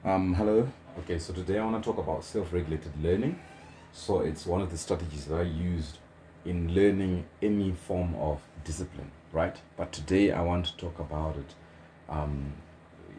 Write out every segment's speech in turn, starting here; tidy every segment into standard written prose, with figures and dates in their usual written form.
Hello. Okay, so today I want to talk about self-regulated learning. So it's one of the strategies that I used in learning any form of discipline, right? But today I want to talk about it um,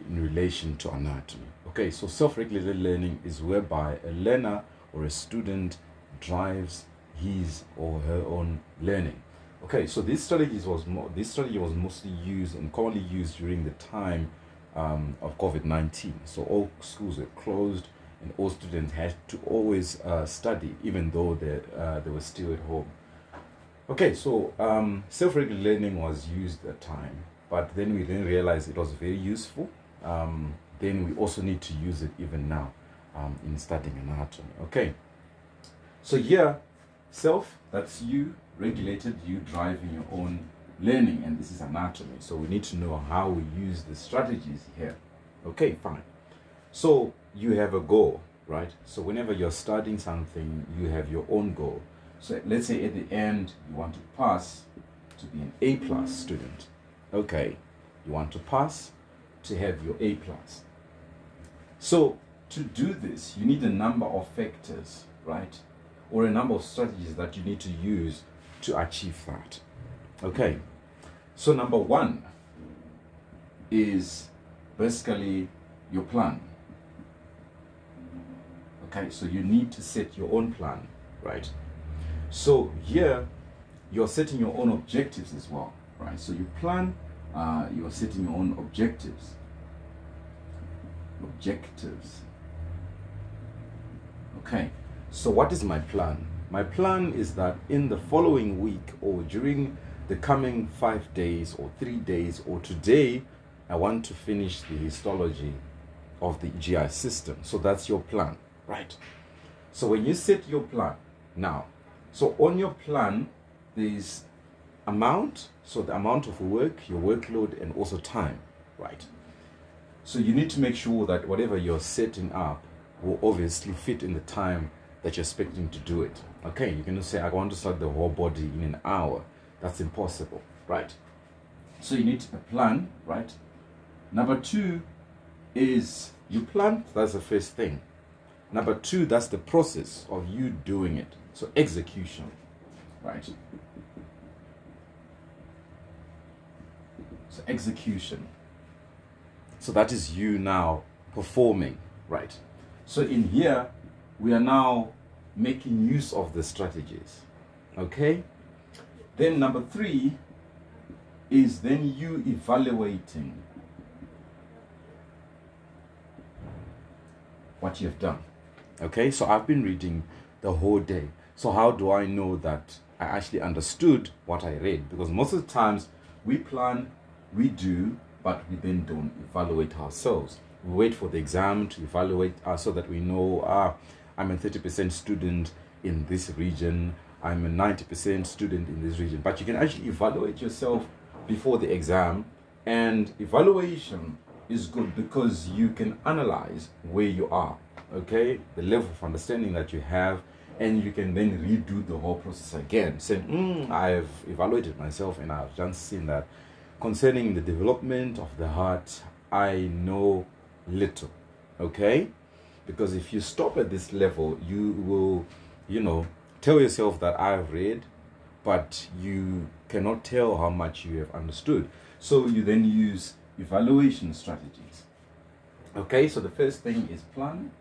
in relation to anatomy. Okay, so self-regulated learning is whereby a learner or a student drives his or her own learning. Okay, so this strategy was mostly used and commonly used during the time of COVID-19. So all schools were closed and all students had to always study even though they were still at home. Okay, so self-regulated learning was used at the time, but then we didn't realize it was very useful. Then we also need to use it even now in studying anatomy. Okay, so here, that's you, regulated, you driving your own learning, and this is anatomy. So we need to know how we use the strategies here. Okay, fine. So you have a goal, right? So whenever you're studying something, you have your own goal. So let's say at the end, you want to pass to be an A plus student. Okay, you want to pass to have your A plus. So to do this, you need a number of factors, right? Or a number of strategies that you need to use to achieve that. Okay, so number one is basically your plan. Okay, so you need to set your own plan, right? So here, you're setting your own objectives as well, right? So you plan, you're setting your own objectives. Okay, so what is my plan? My plan is that in the following week or during the coming 5 days or 3 days or today, I want to finish the histology of the GI system. So that's your plan, right? So when you set your plan now, so on your plan, there's amount, so the amount of work, your workload, and also time, right? So you need to make sure that whatever you're setting up will obviously fit in the time that you're expecting to do it. Okay, you can say, I want to start the whole body in an hour. That's impossible, right? So you need a plan, right? Number two is you plan, that's the first thing. Number two, that's the process of you doing it. So execution, right? So execution. So that is you now performing, right? So in here, we are now making use of the strategies, okay? Then number three is then you evaluating what you've done. Okay, so I've been reading the whole day. So how do I know that I actually understood what I read? Because most of the times we plan, we do, but we then don't evaluate ourselves. We wait for the exam to evaluate us so that we know, I'm a 30% student in this region, I'm a 90% student in this region. But you can actually evaluate yourself before the exam, and evaluation is good because you can analyze where you are, okay, the level of understanding that you have, and you can then redo the whole process again, saying, I've evaluated myself and I've just seen that concerning the development of the heart, I know little, okay? Because if you stop at this level, you will, tell yourself that I've read, but you cannot tell how much you have understood. So you then use evaluation strategies. Okay, so the first thing is plan,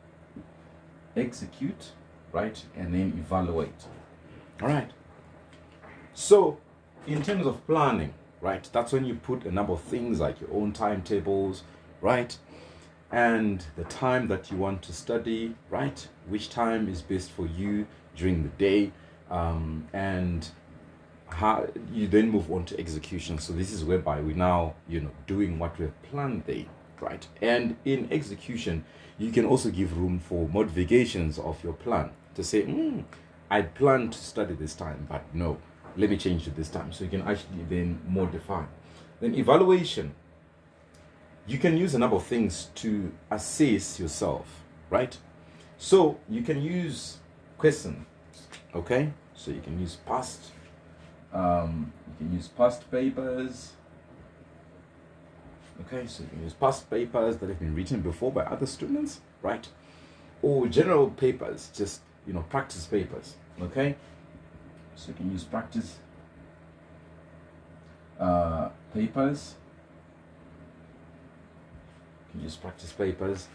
execute, right, and then evaluate. All right. So in terms of planning, right, that's when you put a number of things like your own timetables, right, and the time that you want to study, right, which time is best for you during the day, and how you then move on to execution. So this is whereby we now, doing what we have planned there, right? And in execution, you can also give room for modifications of your plan to say, I plan to study this time, but no, let me change it this time. So you can actually then modify. Then evaluation, you can use a number of things to assess yourself, right? So you can use questions, okay? So you can use past papers, Okay, so you can use past papers that have been written before by other students, right? Or general papers, just, you know, practice papers, okay? So you can use practice papers. You can use practice papers.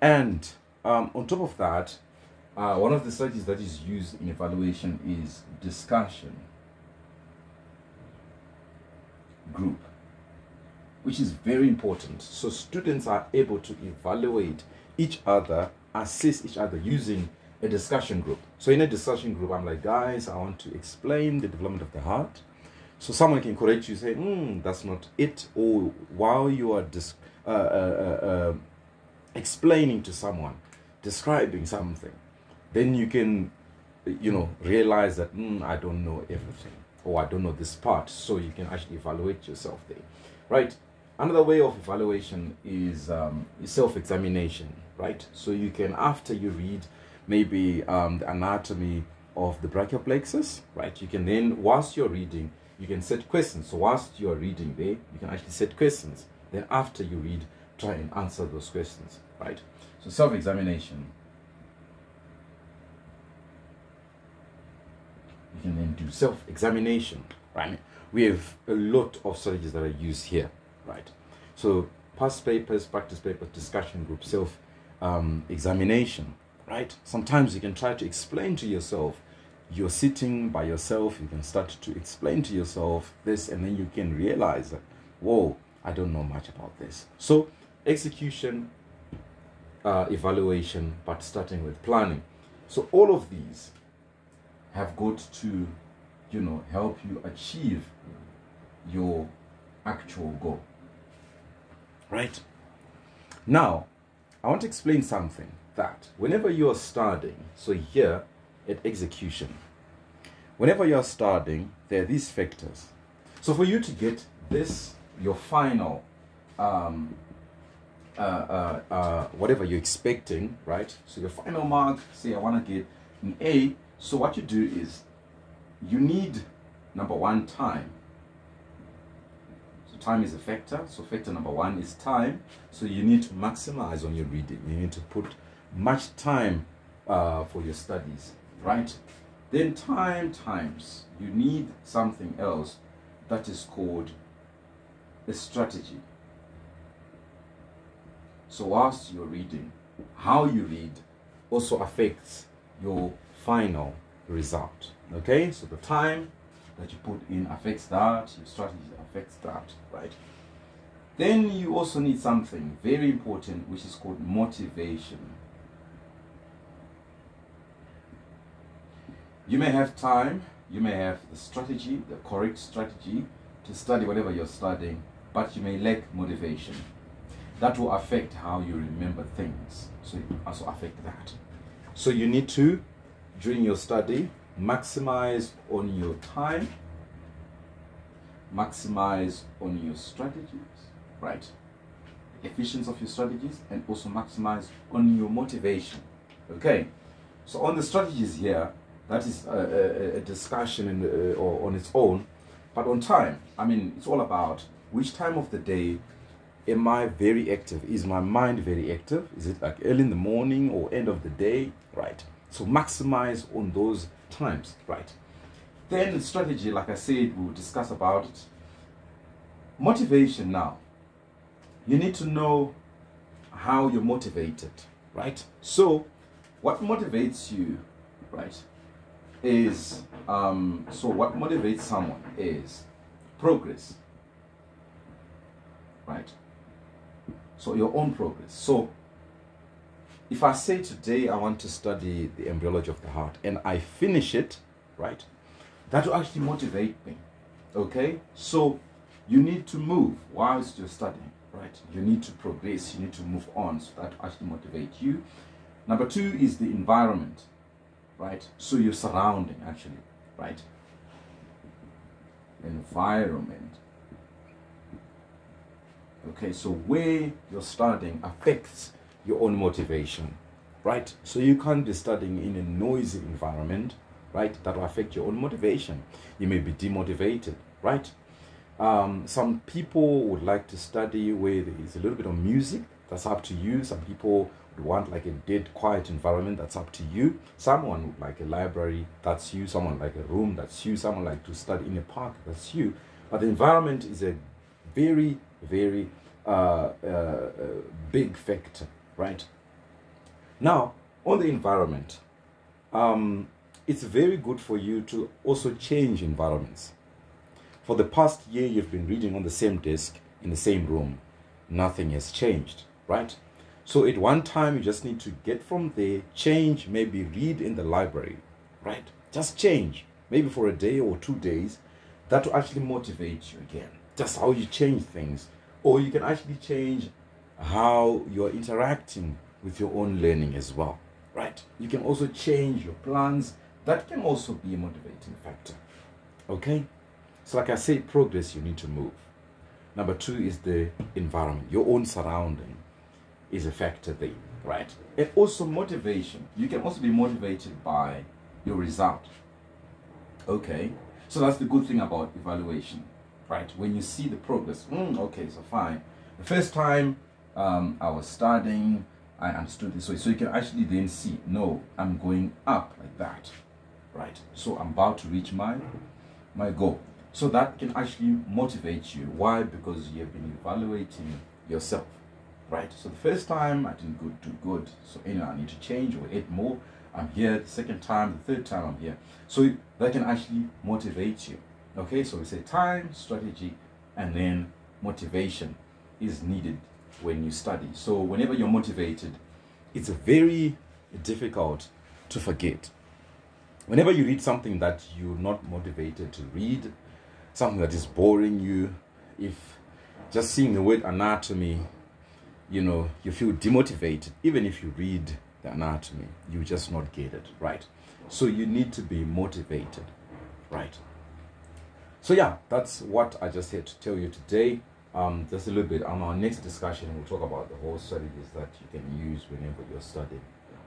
And on top of that, one of the strategies that is used in evaluation is discussion group, which is very important. So students are able to evaluate each other, assist each other using a discussion group. So in a discussion group, I'm like, guys, I want to explain the development of the heart. So someone can correct you, say, that's not it. Or while you are explaining to someone, describing something, then you can, you know, realize that I don't know everything, or I don't know this part. So you can actually evaluate yourself there, right? Another way of evaluation is self-examination, right? So you can, after you read maybe the anatomy of the brachial plexus, right? You can then, whilst you're reading, you can set questions. So whilst you're reading there, you can actually set questions. Then after you read, try and answer those questions, right? So self-examination. You can then do self-examination, right? We have a lot of strategies that are used here, right? So past papers, practice papers, discussion group, self-examination, right? Sometimes you can try to explain to yourself. You're sitting by yourself, you can start to explain to yourself this, and then you can realize that, whoa, I don't know much about this. So execution, evaluation, but starting with planning. So all of these have got to, you know, help you achieve your actual goal, right? Now, I want to explain something that whenever you're studying, so here at execution, whenever you're studying, there are these factors. So for you to get this, your final, whatever you're expecting, right? So your final mark, say I want to get an A. So what you do is you need, number one, time. So time is a factor. So factor number one is time. So you need to maximize on your reading. You need to put much time for your studies, right? Then time times, you need something else that is called a strategy. So whilst you're reading, how you read also affects your final result. Okay, so the time that you put in affects that, your strategy affects that, right? Then you also need something very important, which is called motivation. You may have time, you may have the strategy, the correct strategy to study whatever you're studying, but you may lack motivation. That will affect how you remember things. So it will also affect that. So you need to, during your study, maximize on your time, maximize on your strategies, right? The efficiency of your strategies, and also maximize on your motivation. Okay, so on the strategies here, that is a discussion or on its own. But on time, I mean, it's all about which time of the day am I very active? Is my mind very active? Is it like early in the morning or end of the day? Right. So maximize on those times, right? Then strategy, like I said, we'll discuss about it. Motivation now. You need to know how you're motivated, right? So what motivates you, right, is, so what motivates someone is progress, right? So your own progress. So if I say today I want to study the embryology of the heart and I finish it, right, that will actually motivate me. Okay, so you need to move whilst you're studying, right? You need to progress, you need to move on, so that will actually motivate you. Number two is the environment, right? So your surrounding, actually, right? Environment. Okay, so where you're studying affects your own motivation, right? So you can't be studying in a noisy environment, right? That will affect your own motivation. You may be demotivated, right? Some people would like to study where there is a little bit of music. That's up to you. Some people would want like a dead, quiet environment. That's up to you. Someone would like a library. That's you. Someone like a room. That's you. Someone like to study in a park. That's you. But the environment is a very, very big factor, right? Now, on the environment, it's very good for you to also change environments. For the past year, you've been reading on the same desk in the same room. Nothing has changed, right? So at one time, you just need to get from there, change, maybe read in the library, right? Just change, maybe for a day or 2 days. That will actually motivate you again. Just how you change things. Or you can actually change how you're interacting with your own learning as well, right? You can also change your plans. That can also be a motivating factor, okay? So like I said, progress, you need to move. Number 2 is the environment. Your own surrounding is a factor there, right? And also motivation. You can also be motivated by your result, okay? So that's the good thing about evaluation, right? When you see the progress, okay, so fine. The first time I was studying, I understood this way. So you can actually then see, no, I'm going up like that, right? So I'm about to reach my goal. So that can actually motivate you. Why? Because you have been evaluating yourself, right? So the first time I didn't do good. So anyway, I need to change or add more. I'm here. The second time, the third time I'm here. So that can actually motivate you. Okay, so we say time, strategy, and then motivation is needed when you study. So whenever you're motivated, it's very difficult to forget. Whenever you read something that you're not motivated to read, something that is boring you, if just seeing the word anatomy, you feel demotivated. Even if you read the anatomy, you just not get it, right? So you need to be motivated, right? So yeah, that's what I just had to tell you today. Just a little bit on our next discussion, we'll talk about the whole strategies that you can use whenever you're studying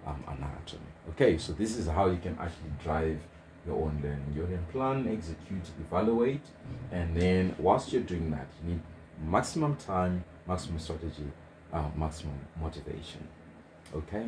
anatomy. Okay, so this is how you can actually drive your own learning. You can plan, execute, evaluate, and then whilst you're doing that, you need maximum time, maximum strategy, maximum motivation. Okay.